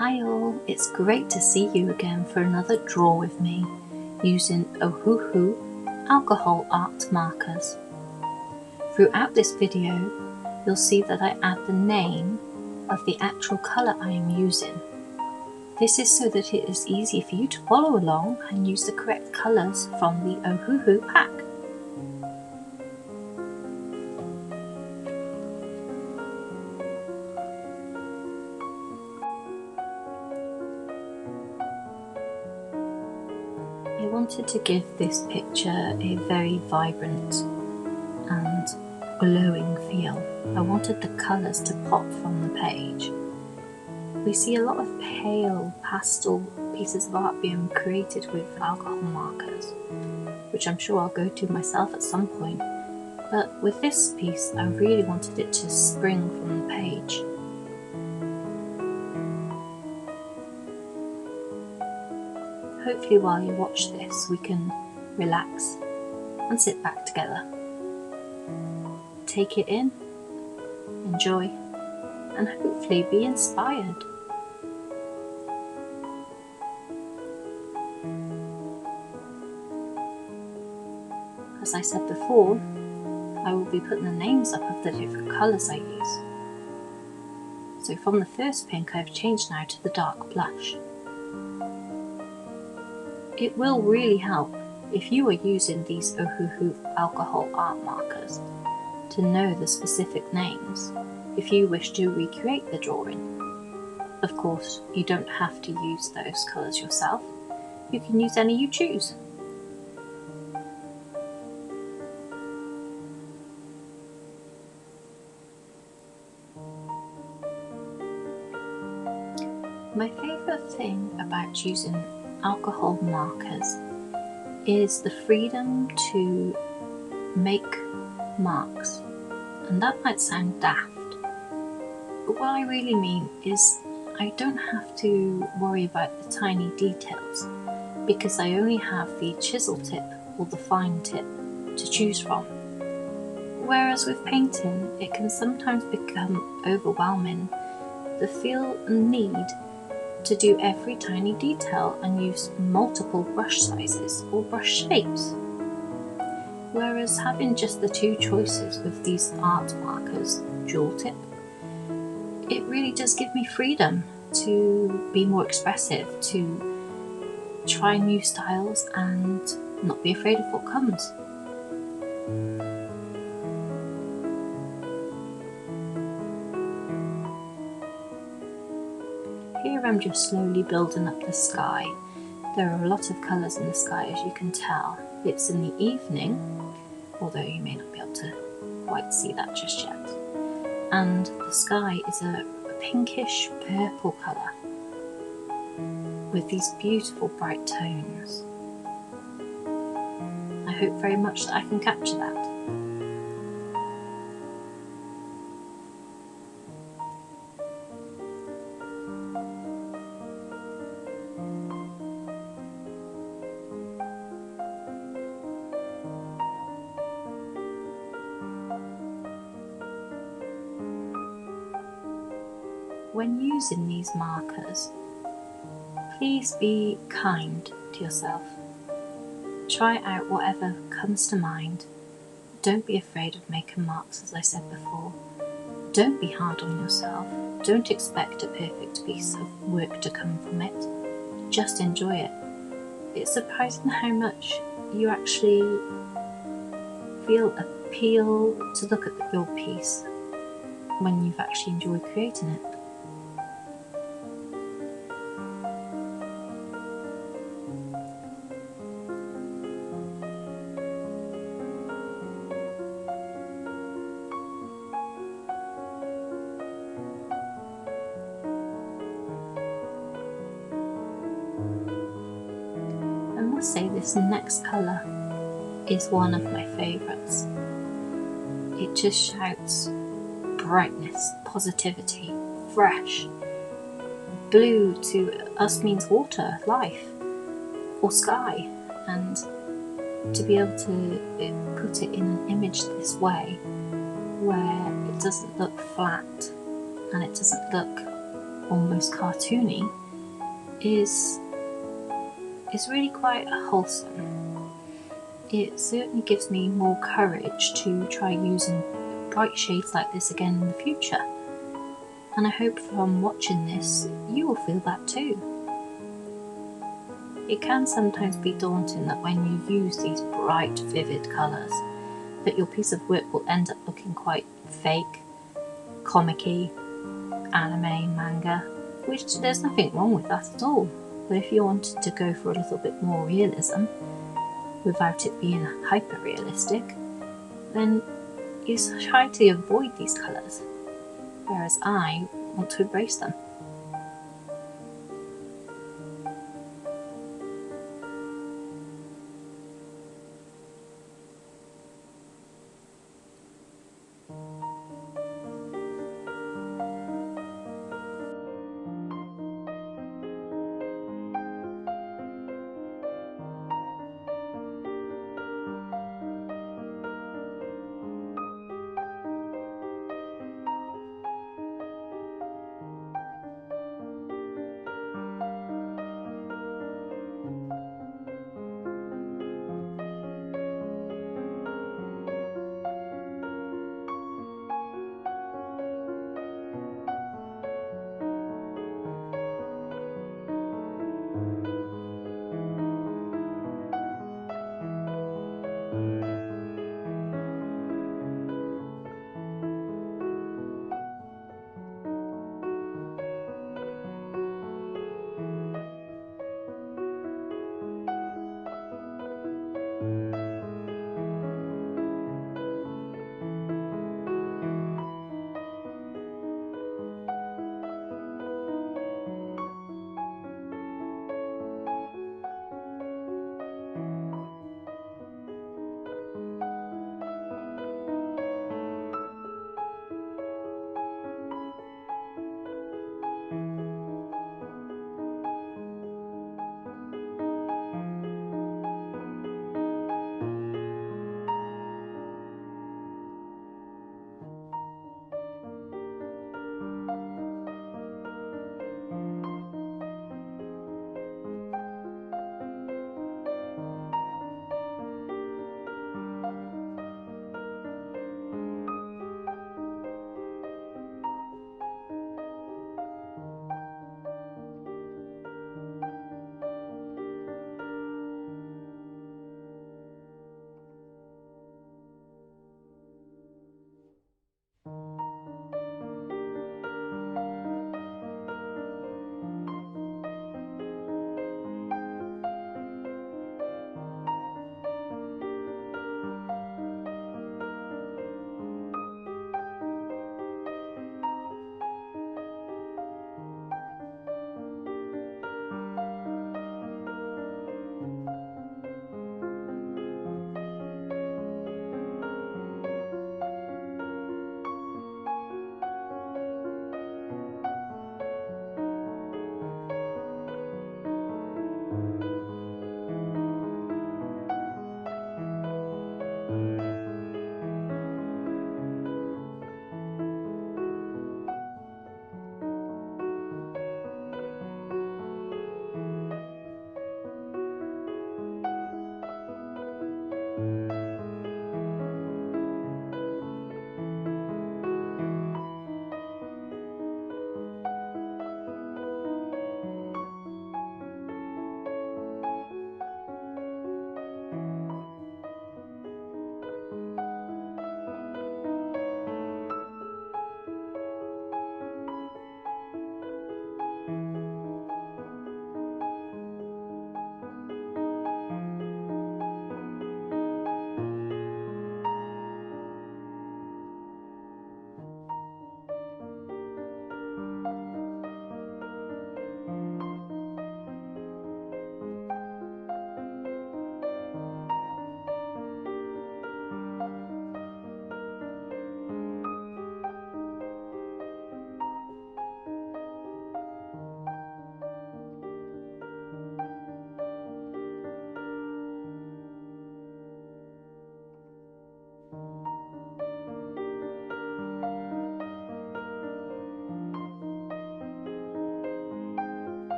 Hi all, it's great to see you again for another draw with me using Ihope alcohol art markers. Throughout this video, you'll see that I add the name of the actual colour I am using. This is so that it is easy for you to follow along and use the correct colours from the Ihope pack. I wanted to give this picture a very vibrant and glowing feel. I wanted the colours to pop from the page. We see a lot of pale pastel pieces of art being created with alcohol markers, which I'm sure I'll go to myself at some point, but with this piece I really wanted it to spring from the page. Hopefully while you watch this we can relax and sit back together. Take it in, enjoy, and hopefully be inspired. As I said before, I will be putting the names up of the different colours I use. So from the first pink I've changed now to the dark blush. It will really help if you are using these Ihope alcohol art markers to know the specific names if you wish to recreate the drawing. Of course, you don't have to use those colours yourself, you can use any you choose. My favourite thing about using alcohol markers is the freedom to make marks, and that might sound daft, but what I really mean is I don't have to worry about the tiny details because I only have the chisel tip or the fine tip to choose from. Whereas with painting it can sometimes become overwhelming, the feel and need to do every tiny detail and use multiple brush sizes or brush shapes. Whereas having just the two choices with these art markers, dual tip, it really does give me freedom to be more expressive, to try new styles and not be afraid of what comes. Here I'm just slowly building up the sky. There are a lot of colours in the sky, as you can tell. It's in the evening, although you may not be able to quite see that just yet. And the sky is a pinkish purple colour with these beautiful bright tones. I hope very much that I can capture that. When using these markers, please be kind to yourself. Try out whatever comes to mind. Don't be afraid of making marks, as I said before. Don't be hard on yourself. Don't expect a perfect piece of work to come from it. Just enjoy it. It's surprising how much you actually feel appeal to look at your piece when you've actually enjoyed creating it. I must say this next colour is one of my favourites. It just shouts brightness, positivity, fresh. Blue to us means water, life, or sky, and to be able to put it in an image this way, where it doesn't look flat and it doesn't look almost cartoony is really quite wholesome. It certainly gives me more courage to try using bright shades like this again in the future. And I hope from watching this, you will feel that too. It can sometimes be daunting that when you use these bright, vivid colours, that your piece of work will end up looking quite fake, comic-y, anime, manga, which there's nothing wrong with that at all. But if you wanted to go for a little bit more realism, without it being hyper-realistic, then you try to avoid these colours, whereas I want to embrace them.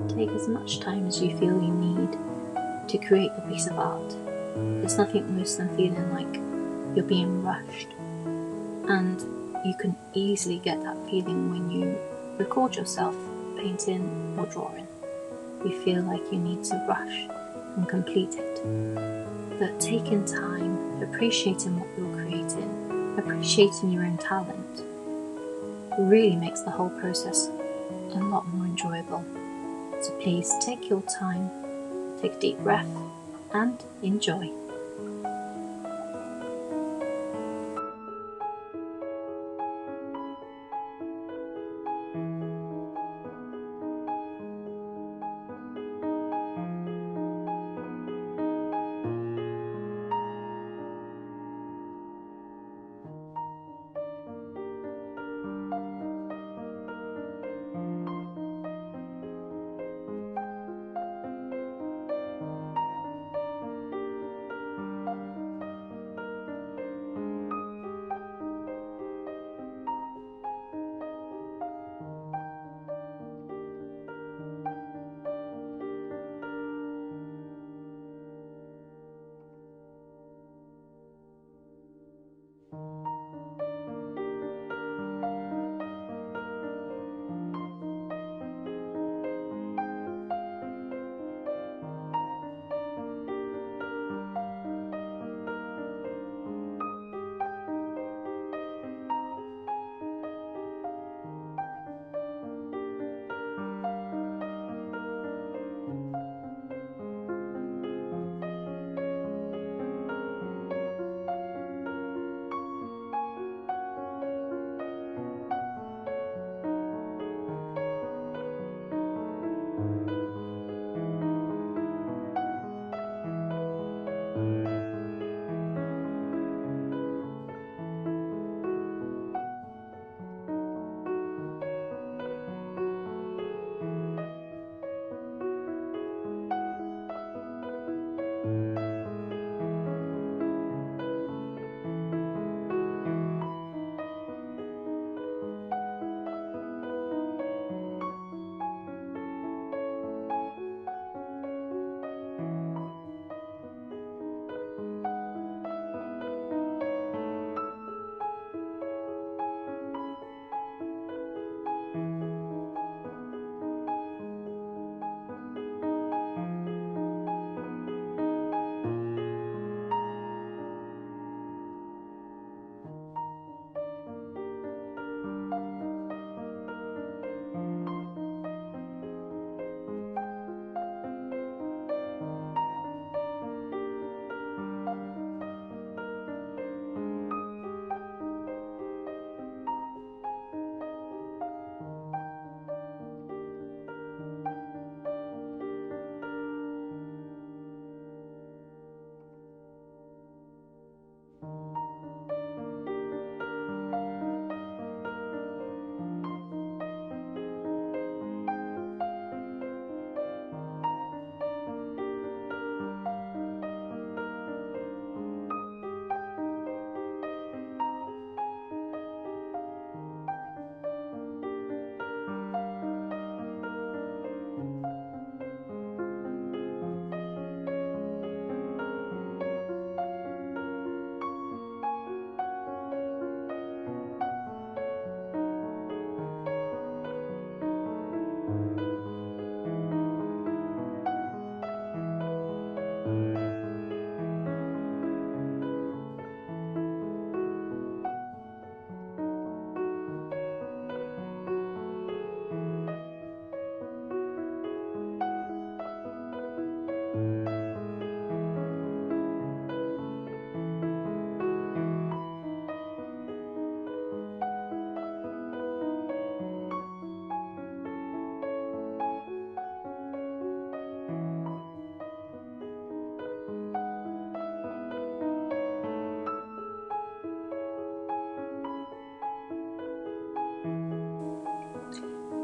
Take as much time as you feel you need to create a piece of art. There's nothing worse than feeling like you're being rushed, and you can easily get that feeling when you record yourself painting or drawing. You feel like you need to rush and complete it. But taking time, appreciating what you're creating, appreciating your own talent, really makes the whole process a lot more enjoyable. So please take your time, take a deep breath, and enjoy.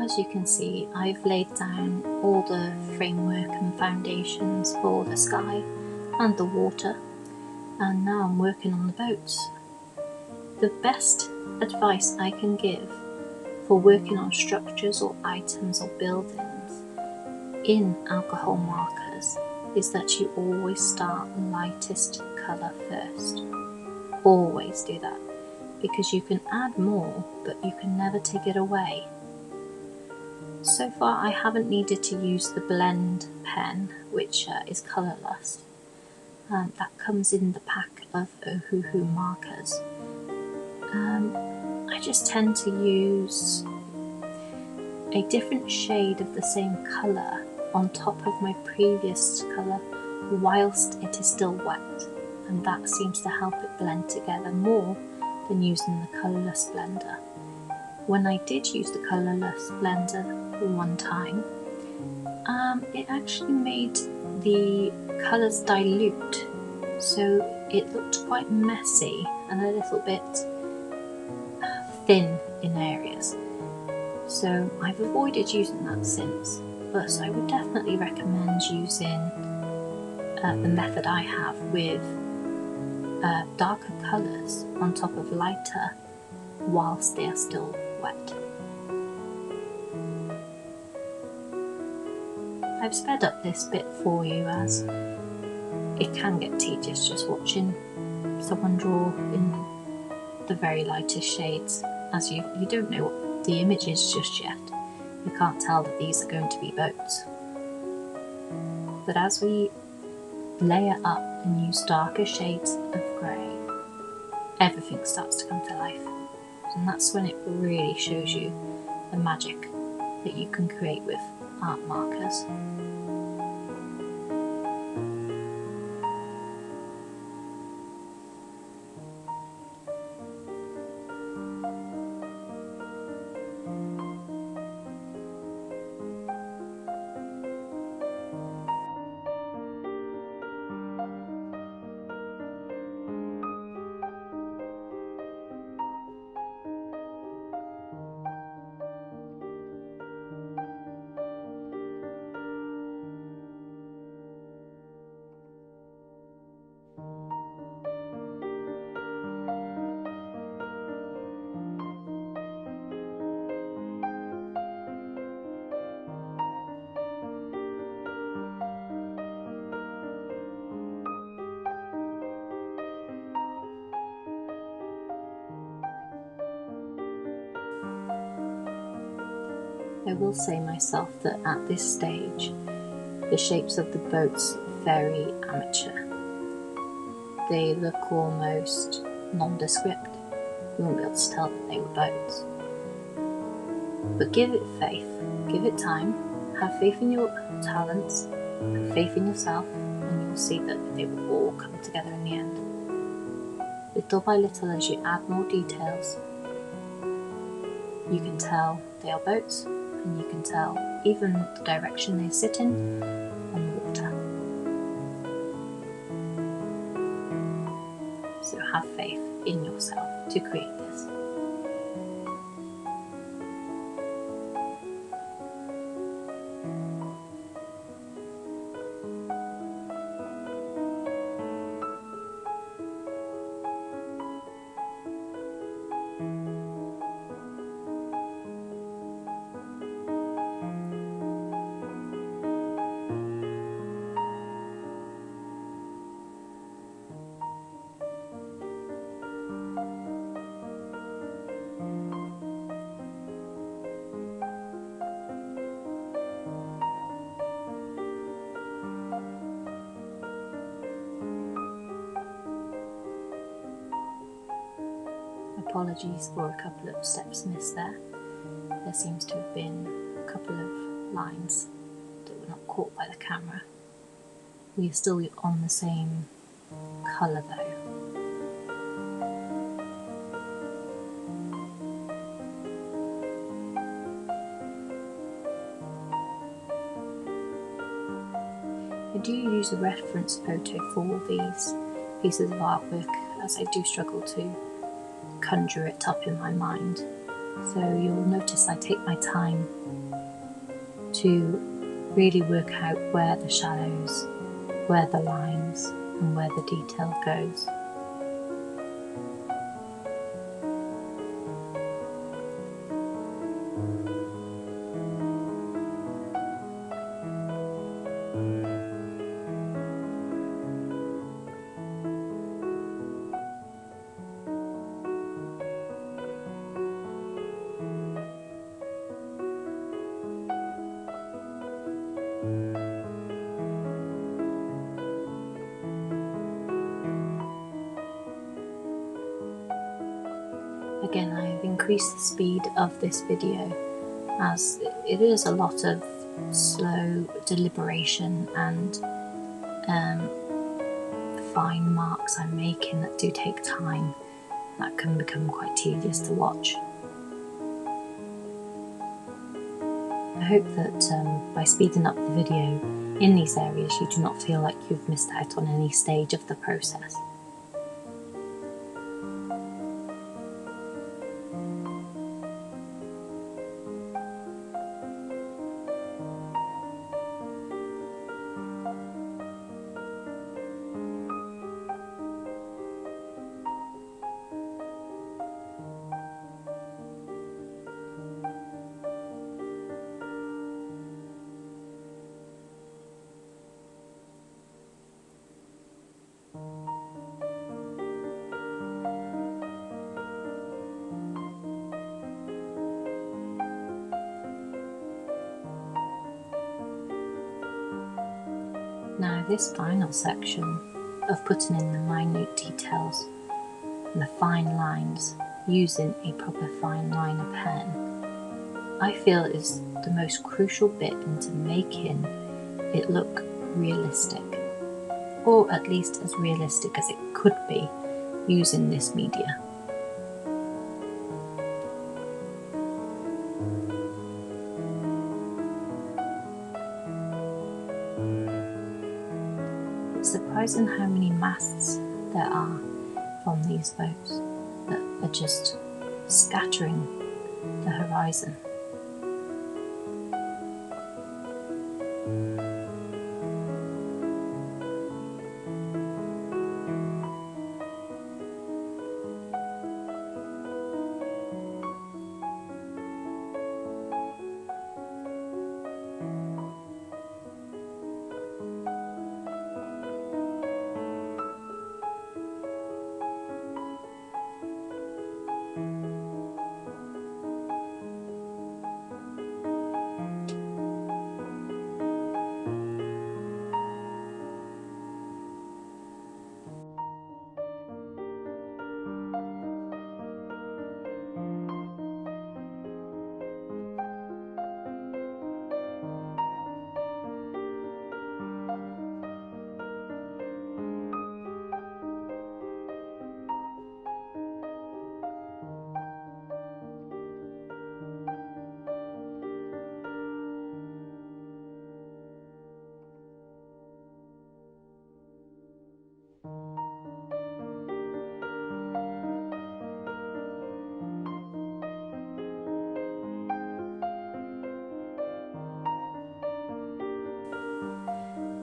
As you can see, I've laid down all the framework and foundations for the sky and the water, and now I'm working on the boats. The best advice I can give for working on structures or items or buildings in alcohol markers is that you always start lightest colour first. Always do that, because you can add more, but you can never take it away. So far I haven't needed to use the blend pen, which is colourless. That comes in the pack of Ohuhu markers. I just tend to use a different shade of the same colour on top of my previous colour whilst it is still wet, and that seems to help it blend together more than using the colourless blender. When I did use the colourless blender one time, it actually made the colours dilute, so it looked quite messy and a little bit thin in areas. So I've avoided using that since, but I would definitely recommend using the method I have with darker colours on top of lighter whilst they are still wet. I've sped up this bit for you as it can get tedious just watching someone draw in the very lightest shades, as you don't know what the image is just yet. You can't tell that these are going to be boats. But as we layer up and use darker shades of grey, everything starts to come to life. And that's when it really shows you the magic that you can create with art markers. I will say myself that at this stage, the shapes of the boats are very amateur. They look almost nondescript. You won't be able to tell that they were boats. But give it faith, give it time, have faith in your talents, have faith in yourself, and you'll see that they will all come together in the end. Little by little, as you add more details, you can tell they are boats, and you can tell even the direction they sit in on the water. So have faith in yourself to create this. Apologies for a couple of steps missed there. There seems to have been a couple of lines that were not caught by the camera. We are still on the same colour though. I do use a reference photo for these pieces of artwork, as I do struggle to conjure it up in my mind. So you'll notice I take my time to really work out where the shadows, where the lines, and where the detail goes. again, I've increased the speed of this video as it is a lot of slow deliberation and fine marks I'm making that do take time. That can become quite tedious to watch. I hope that by speeding up the video in these areas you do not feel like you've missed out on any stage of the process. Now this final section of putting in the minute details and the fine lines using a proper fine liner pen, I feel is the most crucial bit into making it look realistic, or at least as realistic as it could be using this media. It's surprising how many masts there are from these boats that are just scattering the horizon.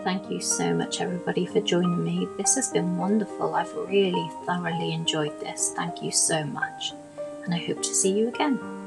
Thank you so much everybody for joining me. This has been wonderful. I've really thoroughly enjoyed this. Thank you so much, and I hope to see you again.